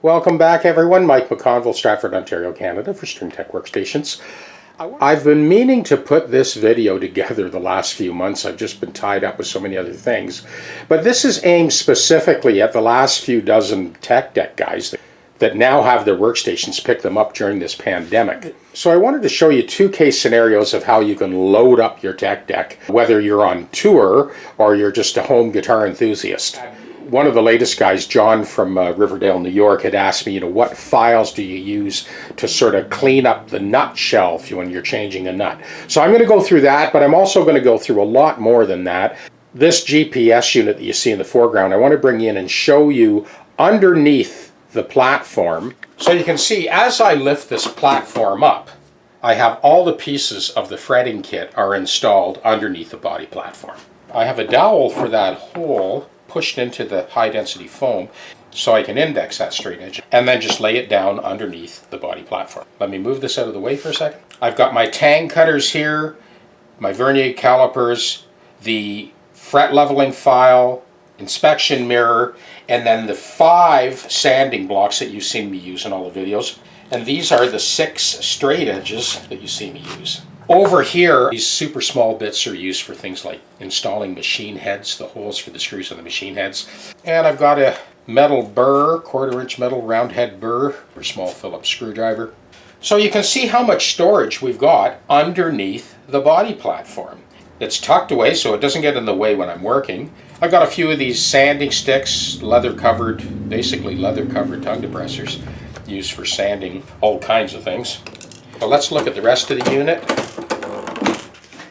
Welcome back, everyone. Mike McConville, Stratford, Ontario, Canada for StringTechWorkstations. I've been meaning to put this video together the last few months. I've just been tied up with so many other things. But this is aimed specifically at the last few dozen TechDeck guys that now have their workstations pick them up during this pandemic. So I wanted to show you two case scenarios of how you can load up your TechDeck, whether you're on tour or you're just a home guitar enthusiast. One of the latest guys, John from Riverdale, New York, had asked me, what files do you use to sort of clean up the nut shelf when you're changing a nut? So I'm going to go through that, but I'm also going to go through a lot more than that. This GPS unit that you see in the foreground, I want to bring in and show you underneath the platform. So you can see as I lift this platform up, I have all the pieces of the fretting kit are installed underneath the body platform. I have a dowel for that hole pushed into the high density foam so I can index that straight edge and then just lay it down underneath the body platform. Let me move this out of the way for a second. I've got my tang cutters here, my vernier calipers, the fret leveling file, inspection mirror, and then the 5 sanding blocks that you've seen me use in all the videos. And these are the 6 straight edges that you see me use. Over here, these super small bits are used for things like installing machine heads, the holes for the screws on the machine heads. And I've got a metal burr, 1/4 inch metal round head burr for a small Phillips screwdriver. So you can see how much storage we've got underneath the body platform. It's tucked away so it doesn't get in the way when I'm working. I've got a few of these sanding sticks, basically leather covered tongue depressors used for sanding all kinds of things. So let's look at the rest of the unit.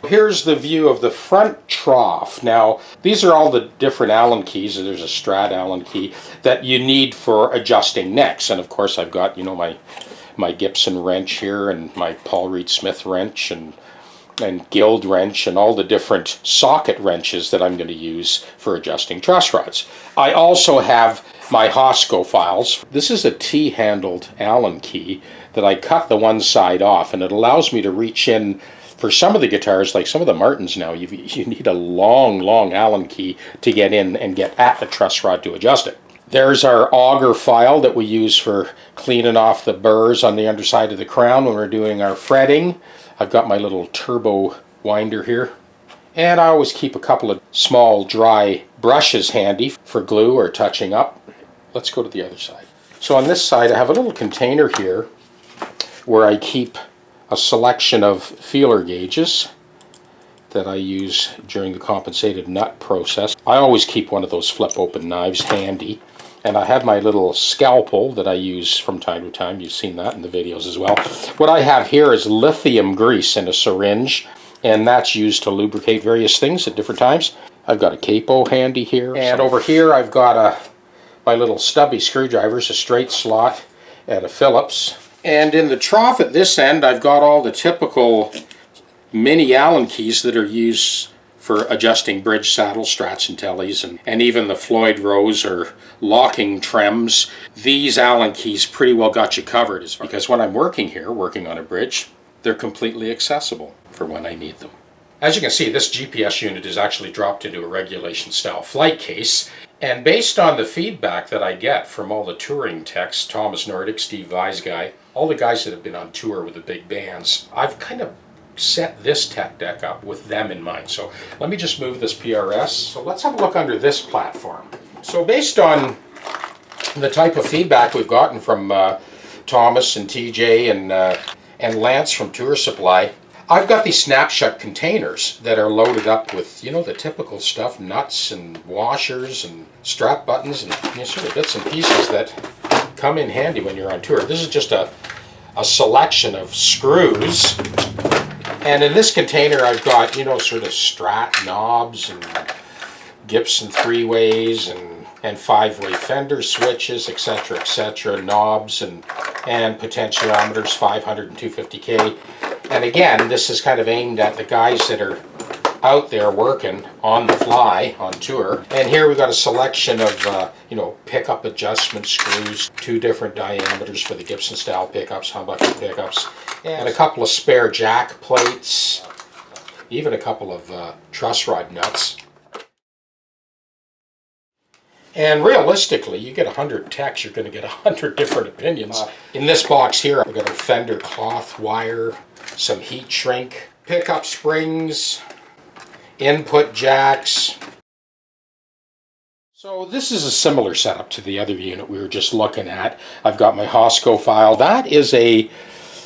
Here's the view of the front trough. Now, these are all the different Allen keys. There's a Strat Allen key that you need for adjusting necks. And of course, I've got, my Gibson wrench here and my Paul Reed Smith wrench and guild wrench and all the different socket wrenches that I'm going to use for adjusting truss rods. I also have my Hosco files. This is a T-handled Allen key that I cut the one side off, and it allows me to reach in. For some of the guitars, like some of the Martins now, you need a long Allen key to get in and get at the truss rod to adjust it. There's our auger file that we use for cleaning off the burrs on the underside of the crown when we're doing our fretting. I've got my little turbo winder here. And I always keep a couple of small dry brushes handy for glue or touching up. Let's go to the other side. So on this side I have a little container here where I keep a selection of feeler gauges that I use during the compensated nut process. I always keep one of those flip open knives handy. And I have my little scalpel that I use from time to time. You've seen that in the videos as well. What I have here is lithium grease in a syringe, and that's used to lubricate various things at different times. I've got a capo handy here. And over here I've got my little stubby screwdrivers, a straight slot and a Phillips. And in the trough at this end I've got all the typical mini Allen keys that are used for adjusting bridge saddles, Strats and Tellys, and even the Floyd Rose or locking trems. These Allen keys pretty well got you covered, because when I'm working here, working on a bridge, they're completely accessible for when I need them. As you can see, this GPS unit is actually dropped into a regulation style flight case, and based on the feedback that I get from all the touring techs, Thomas Nordic, Steve Weisguy, all the guys that have been on tour with the big bands, I've kind of set this TechDeck up with them in mind. So let me just move this PRS. So let's have a look under this platform. So based on the type of feedback we've gotten from Thomas and TJ and Lance from Tour Supply, I've got these snapshot containers that are loaded up with, the typical stuff, nuts and washers and strap buttons and sort of bits and pieces that come in handy when you're on tour. This is just a selection of screws. And in this container I've got, sort of Strat knobs and Gibson 3-ways and 5-way fender switches, etc., knobs and potentiometers, 500 and 250K. And again, this is kind of aimed at the guys that are out there working on the fly on tour. And here we've got a selection of pickup adjustment screws, 2 different diameters for the Gibson style pickups, humbucker pickups, and a couple of spare jack plates, even a couple of truss rod nuts. And realistically, you get 100 techs, you're going to get 100 different opinions. In this box here, I've got a fender cloth wire, some heat shrink, pickup springs, input jacks. So this is a similar setup to the other unit we were just looking at. I've got my Hosco file. That is a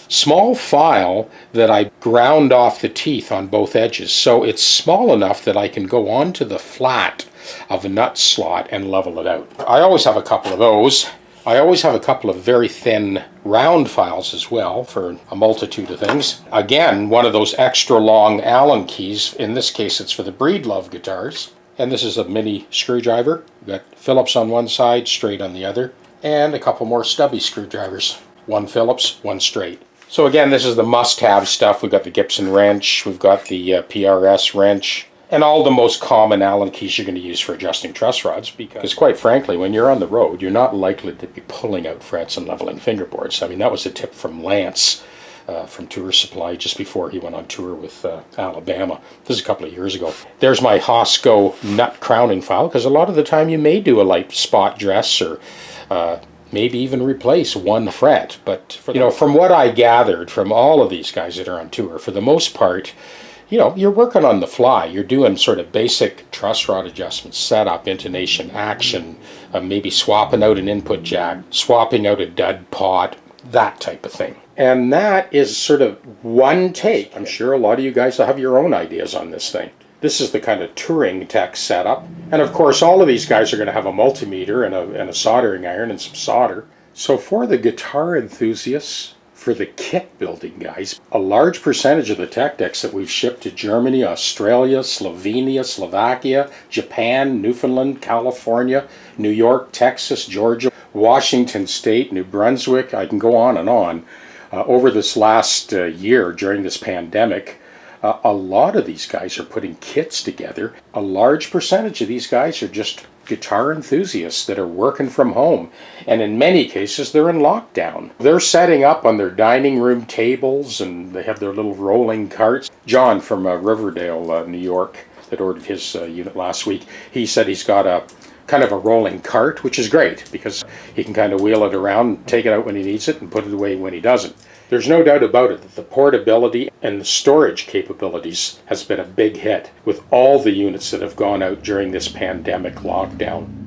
small file that I ground off the teeth on both edges. So it's small enough that I can go onto the flat of a nut slot and level it out. I always have a couple of those. I always have a couple of very thin round files as well for a multitude of things. Again, one of those extra long Allen keys. In this case, it's for the Breedlove guitars. And this is a mini screwdriver. We've got Phillips on one side, straight on the other, and a couple more stubby screwdrivers. One Phillips, one straight. So again, this is the must-have stuff. We've got the Gibson wrench, we've got the PRS wrench, and all the most common Allen keys you're going to use for adjusting truss rods, because quite frankly, when you're on the road, you're not likely to be pulling out frets and leveling fingerboards. I mean, that was a tip from Lance from Tour Supply just before he went on tour with Alabama. This is a couple of years ago. There's my Hosco nut crowning file, because a lot of the time you may do a light spot dress or maybe even replace one fret. But from what I gathered from all of these guys that are on tour, for the most part, you're working on the fly. You're doing sort of basic truss rod adjustments, setup, intonation, action, maybe swapping out an input jack, swapping out a dud pot, that type of thing. And that is sort of one take. I'm sure a lot of you guys will have your own ideas on this thing. This is the kind of touring tech setup. And of course, all of these guys are going to have a multimeter and a soldering iron and some solder. So for the guitar enthusiasts, for the kit building guys, a large percentage of the TechDecks that we've shipped to Germany, Australia, Slovenia, Slovakia, Japan, Newfoundland, California, New York, Texas, Georgia, Washington State, New Brunswick, I can go on and on. Over this last year during this pandemic, a lot of these guys are putting kits together. A large percentage of these guys are just guitar enthusiasts that are working from home, and in many cases they're in lockdown. They're setting up on their dining room tables, and they have their little rolling carts. John from Riverdale, New York, that ordered his unit last week, he said he's got a kind of a rolling cart, which is great because he can kind of wheel it around, take it out when he needs it, and put it away when he doesn't. There's no doubt about it that the portability and the storage capabilities has been a big hit with all the units that have gone out during this pandemic lockdown.